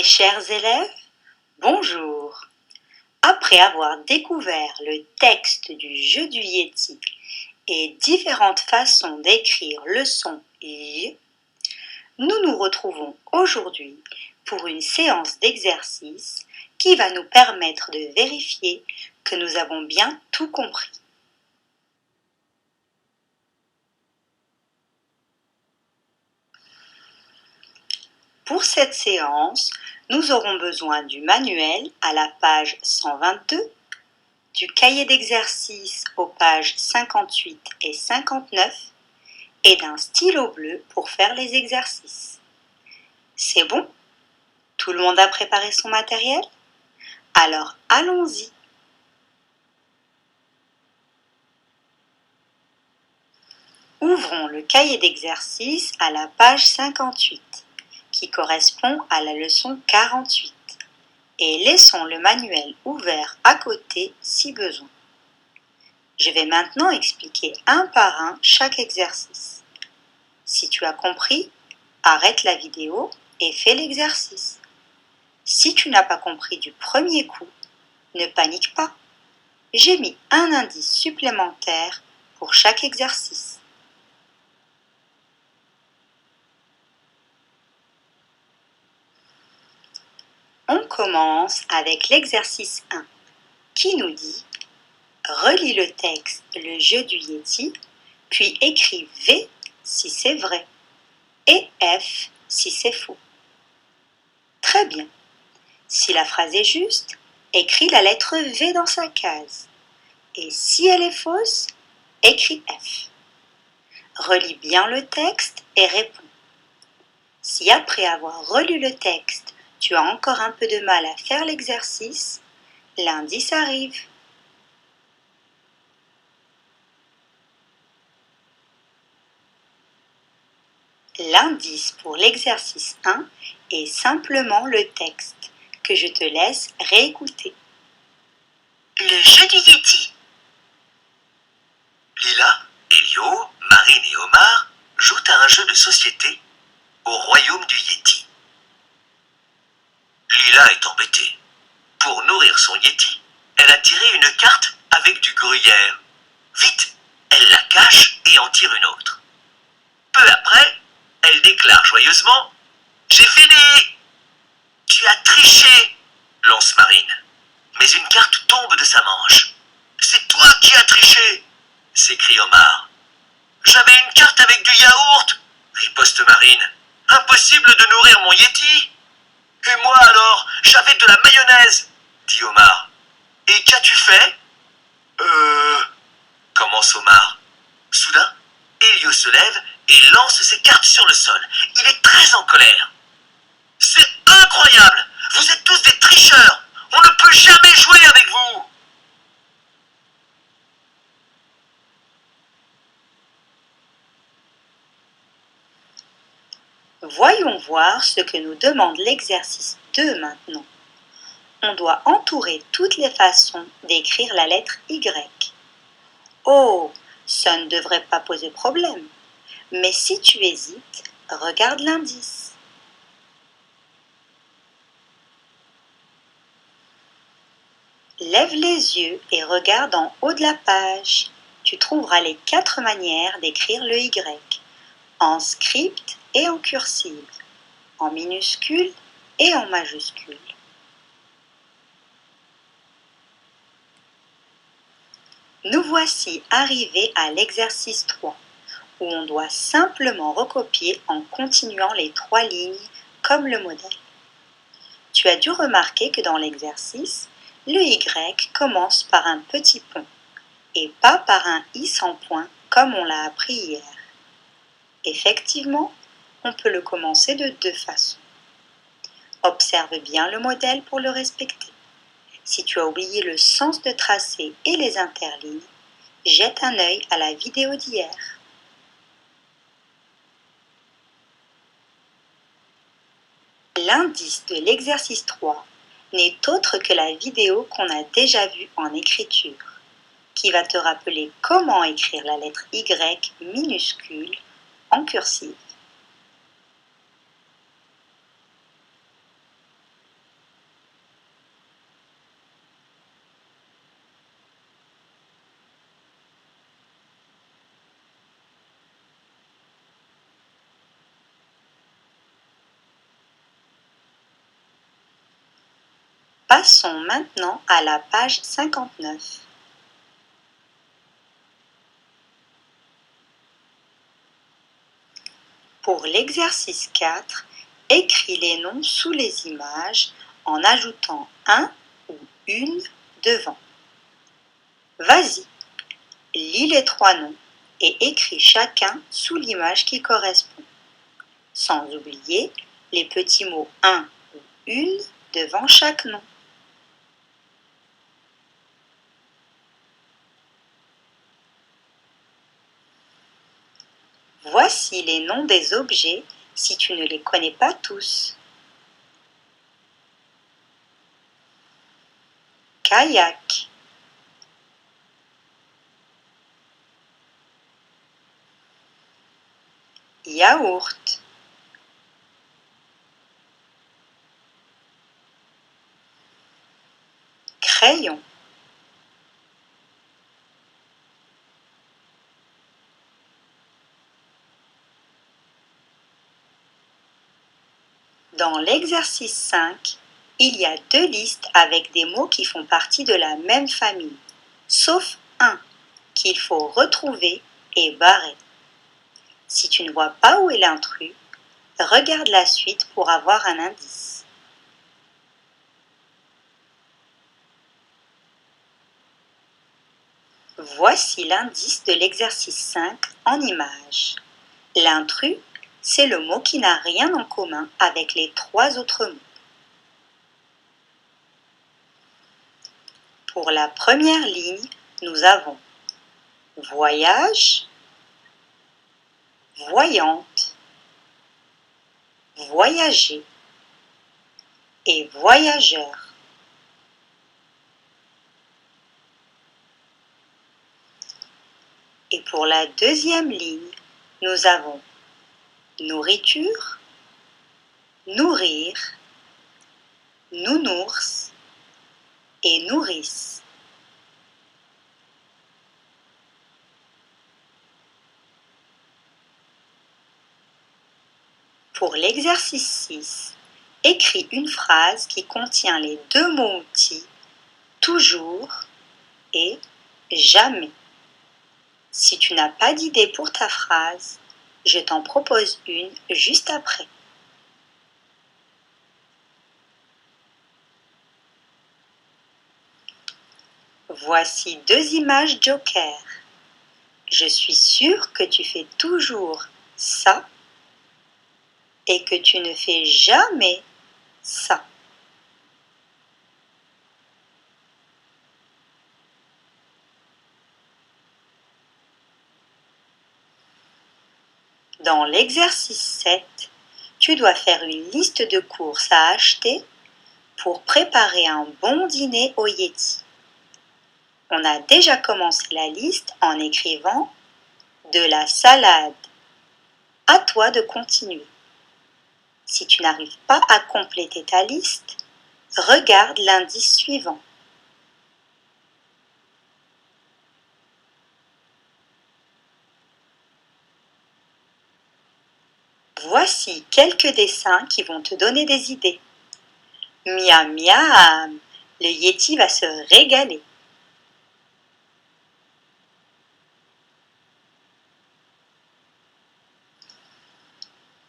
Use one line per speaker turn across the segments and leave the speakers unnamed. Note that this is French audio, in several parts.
Mes chers élèves, bonjour. Après avoir découvert le texte du jeu du Yéti et différentes façons d'écrire le son Y, nous nous retrouvons aujourd'hui pour une séance d'exercice qui va nous permettre de vérifier que nous avons bien tout compris. Pour cette séance, nous aurons besoin du manuel à la page 122, du cahier d'exercice aux pages 58 et 59 et d'un stylo bleu pour faire les exercices. C'est bon? Tout le monde a préparé son matériel? Alors allons-y! Ouvrons le cahier d'exercice à la page 58 qui correspond à la leçon 48 et laissons le manuel ouvert à côté si besoin. Je vais maintenant expliquer un par un chaque exercice. Si tu as compris, arrête la vidéo et fais l'exercice. Si tu n'as pas compris du premier coup, ne panique pas. J'ai mis un indice supplémentaire pour chaque exercice. On commence avec l'exercice 1 qui nous dit « Relis le texte, le jeu du Yéti, puis écris V si c'est vrai et F si c'est faux. » Très bien. Si la phrase est juste, écris la lettre V dans sa case. Et si elle est fausse, écris F. Relis bien le texte et réponds. Si après avoir relu le texte, tu as encore un peu de mal à faire l'exercice, l'indice arrive. L'indice pour l'exercice 1 est simplement le texte que je te laisse réécouter. Le jeu du Yéti.
Lila, Elio, Marine et Omar jouent à un jeu de société au royaume du Yéti. Lila est embêtée. Pour nourrir son Yéti, elle a tiré une carte avec du gruyère. Vite, elle la cache et en tire une autre. Peu après, elle déclare joyeusement « J'ai fini !»« Tu as triché !» lance Marine. Mais une carte tombe de sa manche. « C'est toi qui as triché !» s'écrie Omar. « J'avais une carte avec du yaourt !» riposte Marine. « Impossible de nourrir mon Yéti !»« Et moi alors, j'avais de la mayonnaise !» dit Omar. « Et qu'as-tu fait ?»« commence Omar. Soudain, Elio se lève et lance ses cartes sur le sol. Il est très en colère. « C'est incroyable! Vous êtes tous des tricheurs! On ne peut jamais jouer avec vous !»
Voyons voir ce que nous demande l'exercice 2 maintenant. On doit entourer toutes les façons d'écrire la lettre Y. Oh, ça ne devrait pas poser problème. Mais si tu hésites, regarde l'indice. Lève les yeux et regarde en haut de la page. Tu trouveras les 4 manières d'écrire le Y, en script et en cursive, en minuscule et en majuscule. Nous voici arrivés à l'exercice 3, où on doit simplement recopier en continuant les 3 lignes comme le modèle. Tu as dû remarquer que dans l'exercice, le Y commence par un petit pont et pas par un I sans point comme on l'a appris hier. Effectivement, on peut le commencer de 2 façons. Observe bien le modèle pour le respecter. Si tu as oublié le sens de tracé et les interlignes, jette un œil à la vidéo d'hier. L'indice de l'exercice 3 n'est autre que la vidéo qu'on a déjà vue en écriture, qui va te rappeler comment écrire la lettre Y minuscule en cursive. Passons maintenant à la page 59. Pour l'exercice 4, écris les noms sous les images en ajoutant un ou une devant. Vas-y, lis les 3 noms et écris chacun sous l'image qui correspond, sans oublier les petits mots un ou une devant chaque nom. Voici les noms des objets si tu ne les connais pas tous. Kayak, yaourt, crayon, Dans l'exercice 5, il y a 2 listes avec des mots qui font partie de la même famille, sauf un qu'il faut retrouver et barrer. Si tu ne vois pas où est l'intrus, regarde la suite pour avoir un indice. Voici l'indice de l'exercice 5 en images. L'intrus, c'est le mot qui n'a rien en commun avec les 3 autres mots. Pour la première ligne, nous avons voyage, voyante, voyager et voyageur. Et pour la deuxième ligne, nous avons nourriture, nourrir, nounours et nourrice. Pour l'exercice 6, écris une phrase qui contient les 2 mots-outils toujours et jamais. Si tu n'as pas d'idée pour ta phrase, je t'en propose une juste après. Voici 2 images joker. Je suis sûre que tu fais toujours ça et que tu ne fais jamais ça. Dans l'exercice 7, tu dois faire une liste de courses à acheter pour préparer un bon dîner au Yeti. On a déjà commencé la liste en écrivant de la salade. À toi de continuer. Si tu n'arrives pas à compléter ta liste, regarde l'indice suivant. Voici quelques dessins qui vont te donner des idées. Miam miam, le Yeti va se régaler.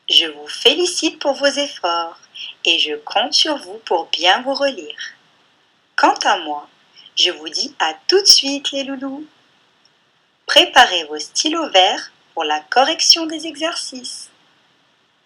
Je vous félicite pour vos efforts et je compte sur vous pour bien vous relire. Quant à moi, je vous dis à tout de suite les loulous. Préparez vos stylos verts pour la correction des exercices.